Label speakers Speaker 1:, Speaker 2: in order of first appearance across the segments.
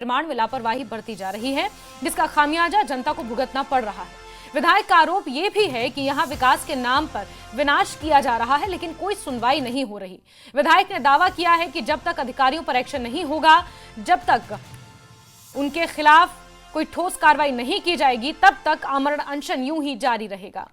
Speaker 1: निर्माण में लापरवाही बरती जा रही है, जिसका खामियाजा जनता को भुगतना पड़ रहा है। विधायक का आरोप यह भी है कि यहां विकास के नाम पर विनाश किया जा रहा है, लेकिन कोई सुनवाई नहीं हो रही। विधायक ने दावा किया है कि जब तक अधिकारियों पर एक्शन नहीं होगा, जब तक उनके खिलाफ कोई ठोस कार्रवाई नहीं की जाएगी, तब तक आमरण अनशन यूं ही जारी रहेगा।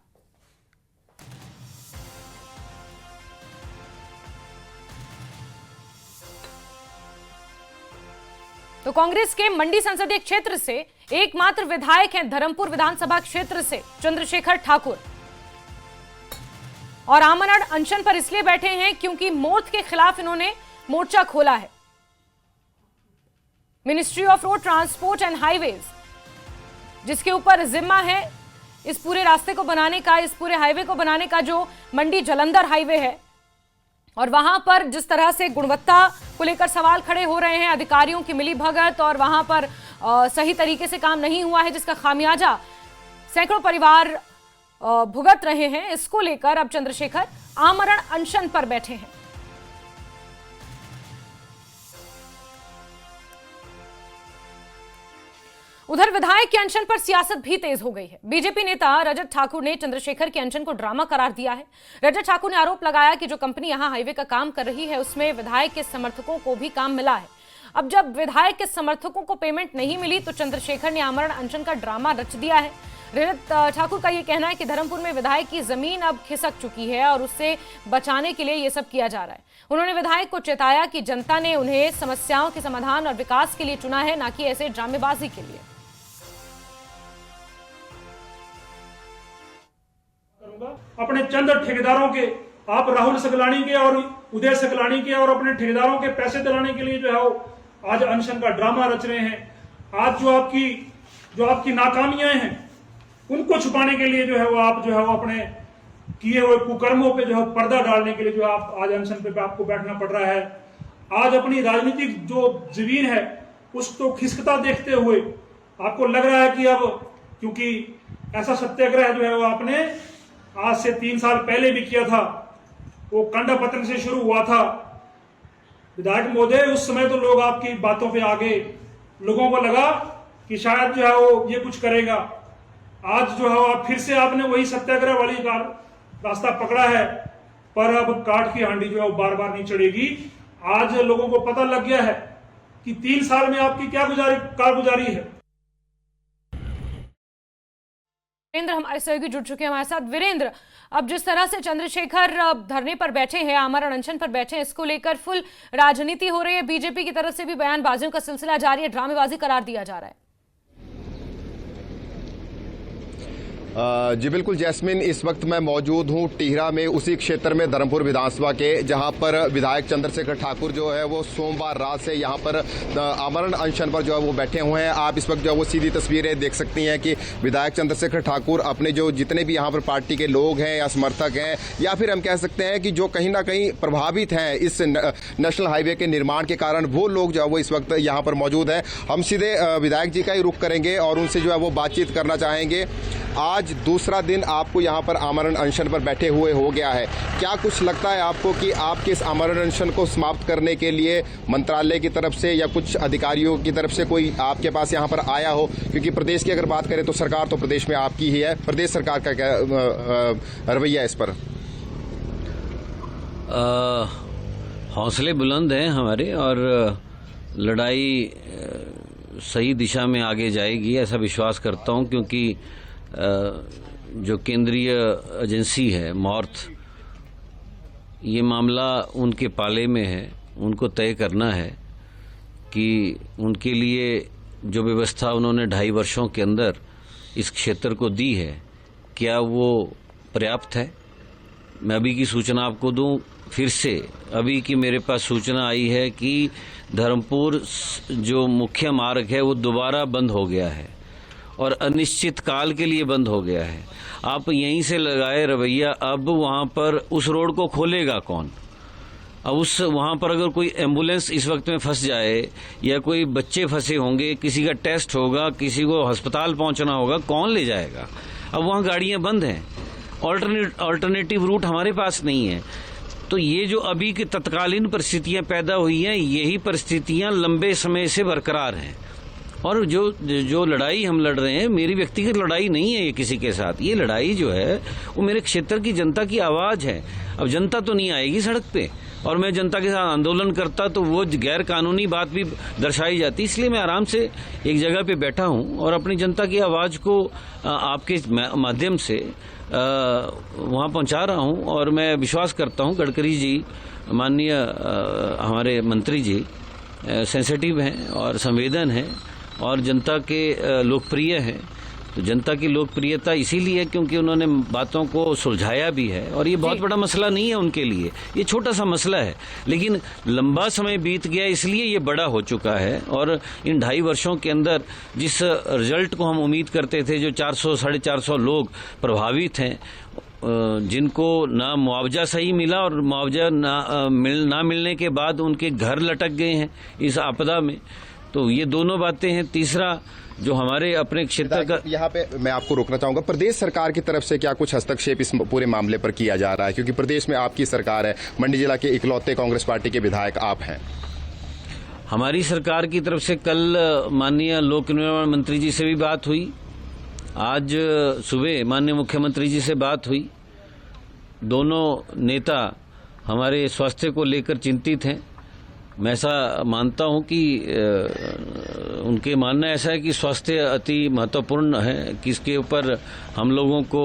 Speaker 1: तो कांग्रेस के मंडी संसदीय क्षेत्र से एकमात्र विधायक हैं धर्मपुर विधानसभा क्षेत्र से चंद्रशेखर ठाकुर, और आमरण अनशन पर इसलिए बैठे हैं क्योंकि मौत के खिलाफ इन्होंने मोर्चा खोला है। Ministry of road transport and highways, जिसके ऊपर जिम्मा है इस पूरे रास्ते को बनाने का, इस पूरे हाईवे को बनाने का, जो मंडी जालंधर हाईवे है, और वहां पर जिस तरह से गुणवत्ता को लेकर सवाल खड़े हो रहे हैं, अधिकारियों की मिलीभगत और वहां पर सही तरीके से काम नहीं हुआ है, जिसका खामियाजा सैकड़ों परिवार भुगत रहे हैं, इसको लेकर अब चंद्रशेखर आमरण अनशन पर बैठे हैं। उधर विधायक के अनशन पर सियासत भी तेज हो गई है। बीजेपी नेता रजत ठाकुर ने चंद्रशेखर के अनशन को ड्रामा करार दिया है। रजत ठाकुर ने आरोप लगाया कि जो कंपनी यहां हाईवे का काम कर रही है, उसमें विधायक के समर्थकों को भी काम मिला है। अब जब विधायक के समर्थकों को पेमेंट नहीं मिली, तो चंद्रशेखर ने आमरण अनशन का ड्रामा रच दिया है। रजत ठाकुर का यह कहना है कि धर्मपुर में विधायक की जमीन अब खिसक चुकी है और उससे बचाने के लिए यह सब किया जा रहा है। उन्होंने विधायक को चेताया कि जनता ने उन्हें समस्याओं के समाधान और विकास के लिए चुना है, ना कि ऐसे ड्रामेबाजी के लिए।
Speaker 2: अपने चंद ठेकेदारों के, आप राहुल सकलानी के और उदय सकलानी के, और अपने ठेकेदारों के पैसे दिलाने के लिए जो है वो आज अनशन का ड्रामा रच रहे हैं। आज जो आपकी नाकामियां हैं, उनको छुपाने के लिए जो है वो आप जो है वो अपने किए हुए कुकर्मों पे जो है पर्दा डालने के लिए जो आप आज अनशन पे आपको बैठना पड़ रहा है। आज अपनी राजनीतिक जो जमीन है उसको खिसकता देखते हुए आपको लग रहा है कि अब, क्योंकि ऐसा सत्याग्रह जो है वो आपने आज से 3 साल पहले भी किया था, वो कंडा पत्र से शुरू हुआ था। विधायक महोदय, उस समय तो लोग आपकी बातों पे आ गए, लोगों को लगा कि शायद जो है वो ये कुछ करेगा। आज जो है आप फिर से आपने वही सत्याग्रह वाली रास्ता पकड़ा है, पर अब काठ की हांडी जो है वो बार बार नहीं चढ़ेगी। आज लोगों को पता लग गया है कि 3 साल में आपकी क्या कारगुजारी है।
Speaker 1: वीरेंद्र हमारे सहयोगी जुड़ चुके हैं हमारे साथ। वीरेंद्र, अब जिस तरह से चंद्रशेखर धरने पर बैठे हैं, आमरण अनशन पर बैठे हैं, इसको लेकर फुल राजनीति हो रही है। बीजेपी की तरफ से भी बयानबाजियों का सिलसिला जारी है, ड्रामेबाजी करार दिया जा रहा है।
Speaker 3: जी बिल्कुल जैस्मिन, इस वक्त मैं मौजूद हूं टिहरा में, उसी क्षेत्र में धर्मपुर विधानसभा के, जहां पर विधायक चंद्रशेखर ठाकुर जो है वो सोमवार रात से यहां पर आमरण अनशन पर जो है वो बैठे हुए हैं। आप इस वक्त जो है वो सीधी तस्वीरें देख सकती हैं कि विधायक चंद्रशेखर ठाकुर अपने जो जितने भी यहां पर पार्टी के लोग हैं या समर्थक हैं, या फिर हम कह सकते हैं कि जो कहीं ना कहीं प्रभावित हैं इस नेशनल हाईवे के निर्माण के कारण, वो लोग जो है वो इस वक्त यहां पर मौजूद हैं। हम सीधे विधायक जी का ही रुख करेंगे और उनसे जो है वो बातचीत करना चाहेंगे। आज दूसरा दिन आपको यहां पर आमरण अनशन पर बैठे हुए हो गया है, क्या कुछ लगता है आपको कि आपके इस आमरण अनशन को समाप्त करने के लिए मंत्रालय की तरफ से या कुछ अधिकारियों की तरफ से कोई आपके पास यहां पर आया हो? क्योंकि प्रदेश की अगर बात करें तो सरकार तो प्रदेश में आपकी ही है, प्रदेश सरकार का क्या रवैया इस पर?
Speaker 4: हौसले बुलंद हैं हमारे और लड़ाई सही दिशा में आगे जाएगी, ऐसा विश्वास करता हूं। क्योंकि जो केंद्रीय एजेंसी है मॉर्थ, ये मामला उनके पाले में है, उनको तय करना है कि उनके लिए जो व्यवस्था उन्होंने 2.5 वर्षों के अंदर इस क्षेत्र को दी है, क्या वो पर्याप्त है। मैं अभी की सूचना आपको दूं, फिर से अभी की मेरे पास सूचना आई है कि धर्मपुर जो मुख्य मार्ग है वो दोबारा बंद हो गया है और अनिश्चित काल के लिए बंद हो गया है। आप यहीं से लगाए रवैया, अब वहां पर उस रोड को खोलेगा कौन? अब वहां पर अगर कोई एम्बुलेंस इस वक्त में फंस जाए या कोई बच्चे फंसे होंगे, किसी का टेस्ट होगा, किसी को अस्पताल पहुंचना होगा, कौन ले जाएगा? अब वहां गाड़ियां बंद हैं, ऑल्टरनेटिव रूट हमारे पास नहीं है। तो ये जो अभी की तत्कालीन परिस्थितियां पैदा हुई हैं, यही परिस्थितियां लंबे समय से बरकरार हैं। और जो लड़ाई हम लड़ रहे हैं, मेरी व्यक्तिगत लड़ाई नहीं है ये किसी के साथ। ये लड़ाई जो है वो मेरे क्षेत्र की जनता की आवाज है। अब जनता तो नहीं आएगी सड़क पे, और मैं जनता के साथ आंदोलन करता तो वो गैर कानूनी बात भी दर्शाई जाती। इसलिए मैं आराम से एक जगह पे बैठा हूं और अपनी जनता की आवाज को आपके माध्यम से वहां पहुंचा रहा हूं। और मैं विश्वास करता हूं गडकरी जी, माननीय हमारे मंत्री जी सेंसिटिव हैं और संवेदन हैं और जनता के लोकप्रिय हैं। तो जनता की लोकप्रियता इसीलिए क्योंकि उन्होंने बातों को सुलझाया भी है, और ये बहुत बड़ा मसला नहीं है उनके लिए, ये छोटा सा मसला है, लेकिन लंबा समय बीत गया इसलिए ये बड़ा हो चुका है। और इन 2.5 वर्षों के अंदर जिस रिजल्ट को हम उम्मीद करते थे, जो 400-450 लोग प्रभावित हैं, जिनको ना मुआवजा सही मिला और मुआवजा ना मिलने के बाद उनके घर लटक गए हैं इस आपदा में, तो ये दोनों बातें हैं। तीसरा, जो हमारे अपने क्षेत्र का,
Speaker 3: यहाँ पे मैं आपको रोकना चाहूंगा, प्रदेश सरकार की तरफ से क्या कुछ हस्तक्षेप इस पूरे मामले पर किया जा रहा है? क्योंकि प्रदेश में आपकी सरकार है, मंडी जिला के इकलौते कांग्रेस पार्टी के विधायक आप हैं।
Speaker 4: हमारी सरकार की तरफ से कल माननीय लोक निर्माण मंत्री जी से भी बात हुई, आज सुबह माननीय मुख्यमंत्री जी से बात हुई। दोनों नेता हमारे स्वास्थ्य को लेकर चिंतित हैं। मैं ऐसा मानता हूं कि उनके मानना ऐसा है कि स्वास्थ्य अति महत्वपूर्ण है, किसके ऊपर हम लोगों को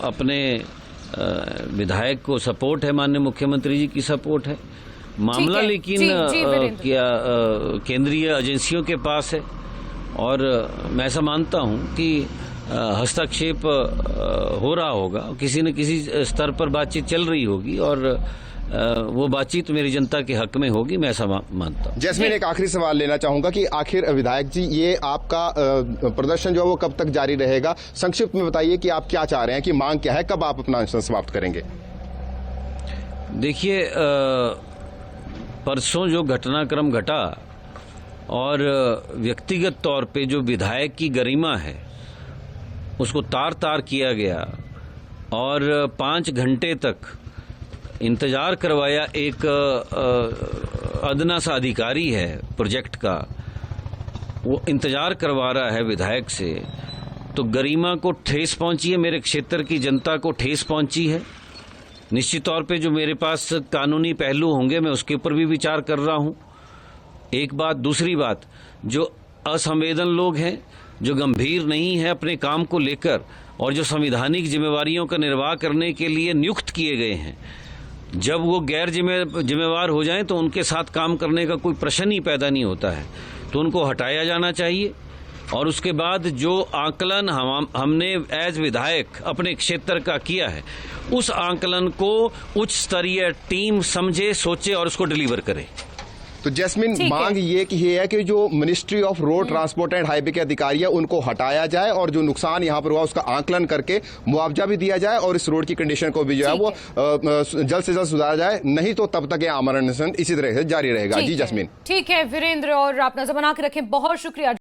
Speaker 4: अपने विधायक को सपोर्ट है, माननीय मुख्यमंत्री जी की सपोर्ट है। मामला लेकिन क्या केंद्रीय एजेंसियों के पास है, और मैं ऐसा मानता हूं कि हस्तक्षेप हो रहा होगा, किसी न किसी स्तर पर बातचीत चल रही होगी, और वो बातचीत मेरी जनता के हक में होगी, मैं ऐसा मानता हूं।
Speaker 3: जैस्मिन, एक आखिरी सवाल लेना चाहूंगा कि आखिर विधायक जी, ये आपका प्रदर्शन जो है वो कब तक जारी रहेगा? संक्षिप्त में बताइए कि आप क्या चाह रहे हैं, कि मांग क्या है, कब आप अपना अनशन समाप्त करेंगे?
Speaker 4: देखिए, परसों जो घटनाक्रम घटा और व्यक्तिगत तौर पे जो विधायक की गरिमा है उसको तार तार किया गया, और 5 घंटे तक इंतजार करवाया एक अदना सा अधिकारी है प्रोजेक्ट का, वो इंतजार करवा रहा है विधायक से, तो गरिमा को ठेस पहुंची है, मेरे क्षेत्र की जनता को ठेस पहुंची है। निश्चित तौर पे जो मेरे पास कानूनी पहलू होंगे मैं उसके ऊपर भी विचार कर रहा हूं। एक बात, दूसरी बात, जो असंवेदन लोग हैं, जो गंभीर नहीं है अपने काम को लेकर, और जो संवैधानिक जिम्मेवारियों का निर्वाह करने के लिए नियुक्त किए गए हैं, जब वो गैर जिम्मेवार हो जाएं तो उनके साथ काम करने का कोई प्रश्न ही पैदा नहीं होता है, तो उनको हटाया जाना चाहिए। और उसके बाद जो आकलन हमने एज विधायक अपने क्षेत्र का किया है, उस आकलन को उच्च स्तरीय टीम समझे, सोचे और उसको डिलीवर करे।
Speaker 3: तो जैस्मिन, मांग ये है कि जो ministry of road transport and highway के अधिकारी है उनको हटाया जाए, और जो नुकसान यहाँ पर हुआ उसका आकलन करके मुआवजा भी दिया जाए, और इस रोड की कंडीशन को भी जो है वो जल्द से जल्द सुधारा जाए। नहीं तो तब तक ये आमरण अनशन इसी तरह से जारी रहेगा। जी जैस्मिन।
Speaker 1: ठीक है वीरेंद्र, और आप नजर बना के रखें। बहुत शुक्रिया।